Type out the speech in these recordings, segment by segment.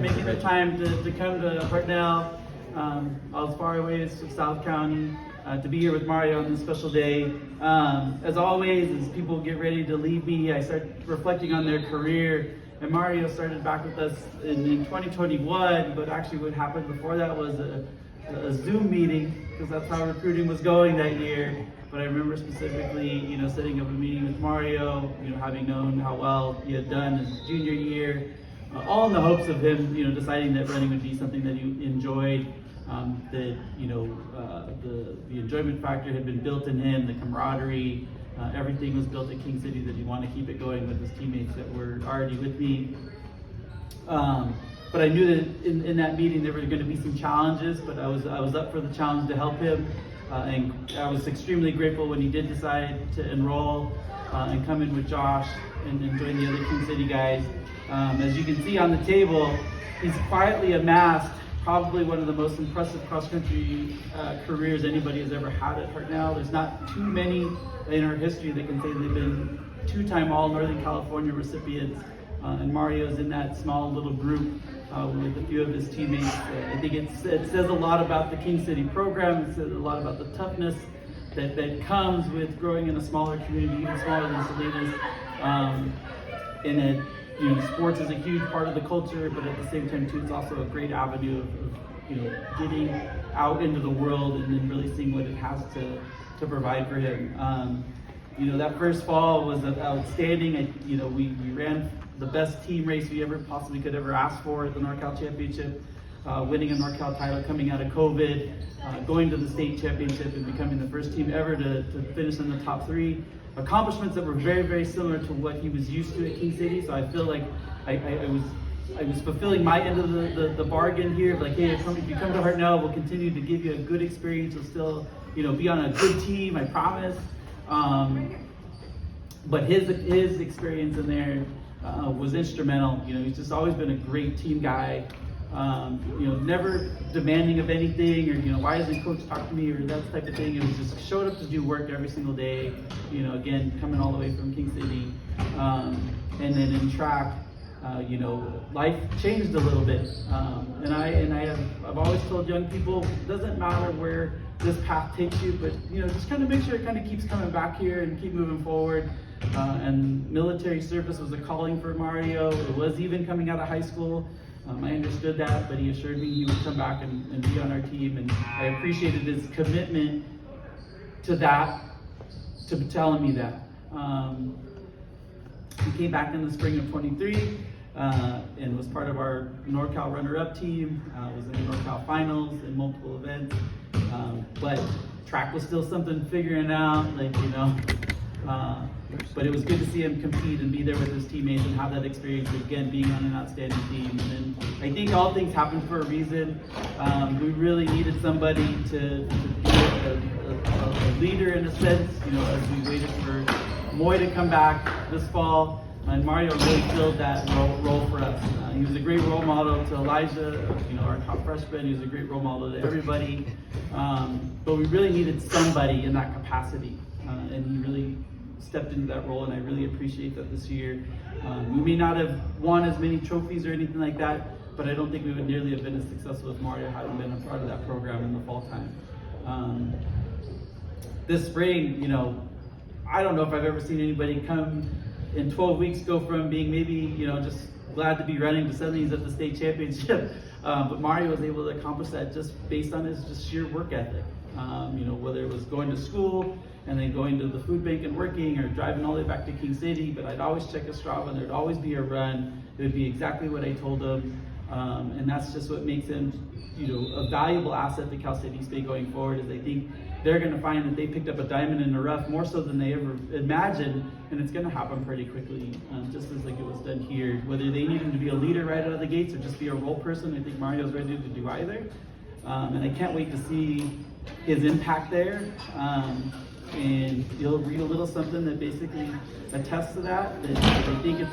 making the time to come to Hartnell, as far away as South County, to be here with Mario on this special day. As always, as people get ready to leave me, I start reflecting on their career. And Mario started back with us in 2021, but actually what happened before that was a Zoom meeting, because that's how recruiting was going that year. But I remember specifically, setting up a meeting with Mario, having known how well he had done his junior year, all in the hopes of him, deciding that running would be something that he enjoyed. That the enjoyment factor had been built in him, the camaraderie, everything was built at King City, that he wanted to keep it going with his teammates that were already with me. But I knew that in that meeting there were going to be some challenges, but I was up for the challenge to help him. And I was extremely grateful when he did decide to enroll and come in with Josh and join the other King City guys. As you can see on the table, he's quietly amassed probably one of the most impressive cross-country careers anybody has ever had at Hartnell. There's not too many in our history that can say they've been two-time all Northern California recipients. And Mario's in that small little group with a few of his teammates. I think it says a lot about the King City program. It says a lot about the toughness that comes with growing in a smaller community, even smaller than Salinas. And that sports is a huge part of the culture, but at the same time too, it's also a great avenue of getting out into the world and then really seeing what it has to provide for him. That first fall was outstanding. We ran the best team race we ever possibly could ever ask for at the NorCal Championship, winning a NorCal title coming out of COVID, going to the state championship and becoming the first team ever to finish in the top 3. Accomplishments that were very, very similar to what he was used to at King City. So I feel like I was fulfilling my end of the bargain here. Like, hey, if you come to Hartnell, we'll continue to give you a good experience. We'll still, be on a good team, I promise. But his experience in there was instrumental. He's just always been a great team guy. Never demanding of anything, or why doesn't coach talk to me, or that type of thing. It was just showed up to do work every single day. Again, coming all the way from King City, and then in track, life changed a little bit. And I've always told young people, it doesn't matter where this path takes you, but just kind of make sure it kind of keeps coming back here and keep moving forward. And military service was a calling for Mario. It was even coming out of high school. I understood that, but he assured me he would come back and be on our team, and I appreciated his commitment to that, to telling me that. He came back in the spring of 23 and was part of our NorCal runner-up team, was in the NorCal finals in multiple events, but track was still something figuring out, but it was good to see him compete and be there with his teammates and have that experience of, again, being on an outstanding team. And then I think all things happen for a reason. We really needed somebody to be a leader in a sense, as we waited for Moy to come back this fall. And Mario really filled that role for us. He was a great role model to Elijah, our top freshman. He was a great role model to everybody. But we really needed somebody in that capacity. And he really stepped into that role, and I really appreciate that this year. We may not have won as many trophies or anything like that, but I don't think we would nearly have been as successful if Mario hadn't been a part of that program in the fall time. This spring, I don't know if I've ever seen anybody come in 12 weeks go from being maybe, just glad to be running to suddenly he's at the state championship. But Mario was able to accomplish that just based on his just sheer work ethic. Whether it was going to school and then going to the food bank and working, or driving all the way back to King City, but I'd always check a Strava and there'd always be a run. It would be exactly what I told him. And that's just what makes him, a valuable asset to Cal City State going forward, is I think they're gonna find that they picked up a diamond in the rough more so than they ever imagined, and it's gonna happen pretty quickly, just as like it was done here. Whether they need him to be a leader right out of the gates or just be a role person, I think Mario's ready to do either. And I can't wait to see his impact there. And you'll read a little something that basically attests to that. That I think it's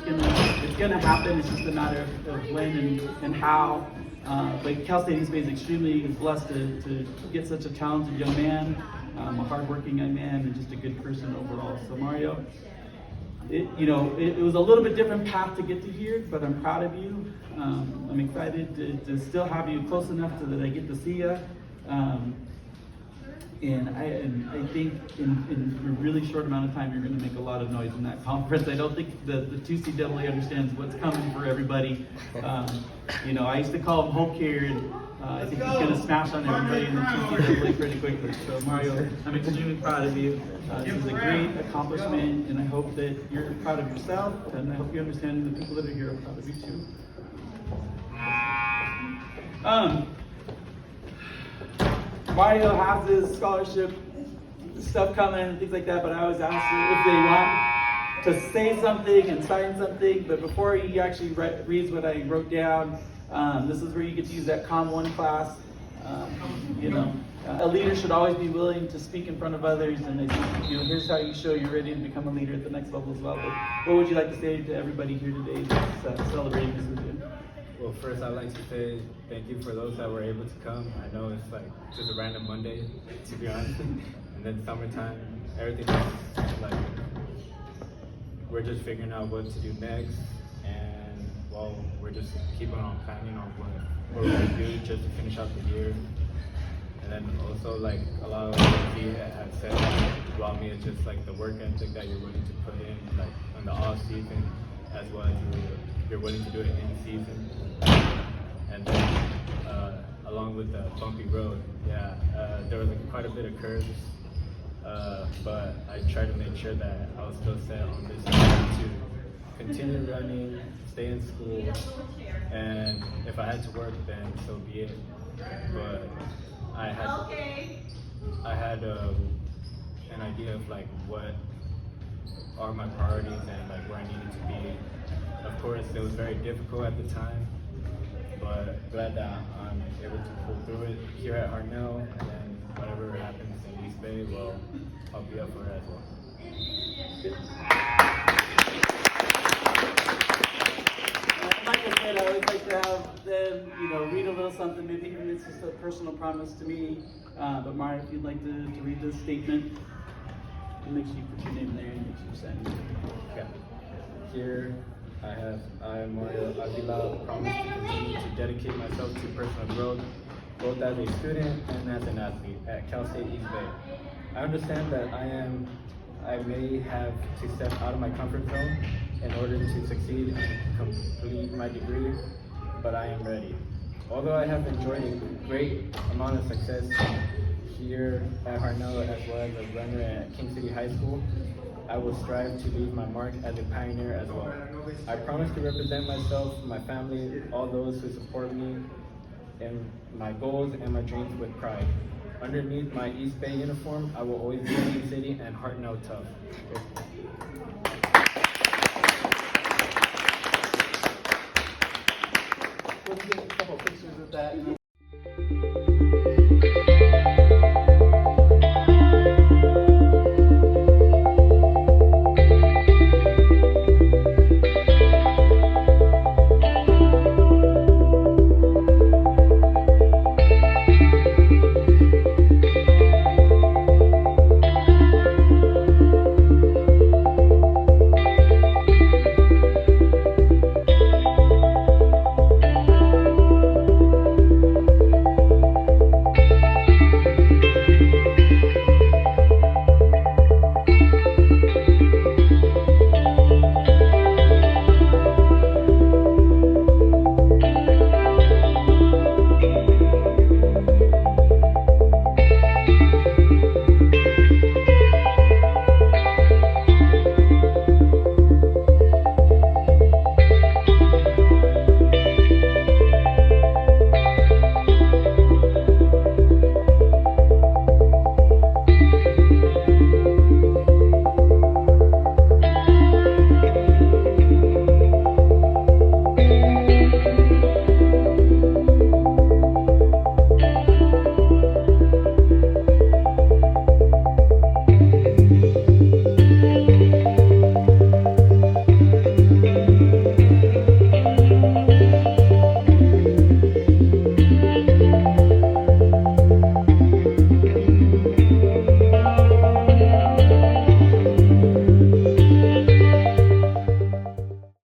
gonna happen. It's just a matter of when and how. But Cal State East Bay is extremely blessed to get such a talented young man, a hardworking young man, and just a good person overall. So Mario, it was a little bit different path to get to here, but I'm proud of you. I'm excited to still have you close enough so that I get to see you. And I think in a really short amount of time, you're going to make a lot of noise in that conference. I don't think the 2CAA understands what's coming for everybody. I used to call him Hope here, and I think he's going to smash on everybody in the 2CAA pretty quickly. So Mario, I'm extremely proud of you. This is a great accomplishment, and I hope that you're proud of yourself, and I hope you understand the people that are here are proud of you too. Mario has his scholarship stuff coming and things like that, but I always ask you if they want to say something and sign something, but before he actually reads what I wrote down, this is where you get to use that Com 1 class. A leader should always be willing to speak in front of others, and I think, here's how you show you're ready to become a leader at the next level as well. But what would you like to say to everybody here today that's celebrating this with you? Well, first I'd like to say thank you for those that were able to come. I know it's like just a random Monday, to be honest. And then summertime, everything is like, we're just figuring out what to do next. And well, we're just keeping on planning on what we're going to do just to finish out the year. And then also, like a lot of what you have said about me, it's just like the work ethic that you're willing to put in, like in the off season, as well as you're willing to do it in season. And then along with the bumpy road, there was quite a bit of curves, but I tried to make sure that I was still set on this to continue running, stay in school, and if I had to work, then so be it. But I had an idea of like what are my priorities and like where I needed to be. Of course, it was very difficult at the time, but glad that I'm able to pull through it here at Hartnell, and then whatever happens in East Bay, well, I'll be up for it as well. Like I said, I always like to have them, read a little something, maybe even it's just a personal promise to me. But Mario, if you'd like to read this statement, make sure you put your name there and make sure you sign it. Okay. Here I, Mario Avila, promise to continue to dedicate myself to personal growth, both as a student and as an athlete at Cal State East Bay. I understand that I may have to step out of my comfort zone in order to succeed and complete my degree, but I am ready. Although I have enjoyed a great amount of success here at Hartnell as well as a runner at King City High School, I will strive to leave my mark as a pioneer as well. I promise to represent myself, my family, all those who support me in my goals and my dreams with pride. Underneath my East Bay uniform, I will always be King City and Hartnell tough. We'll get a couple pictures of that.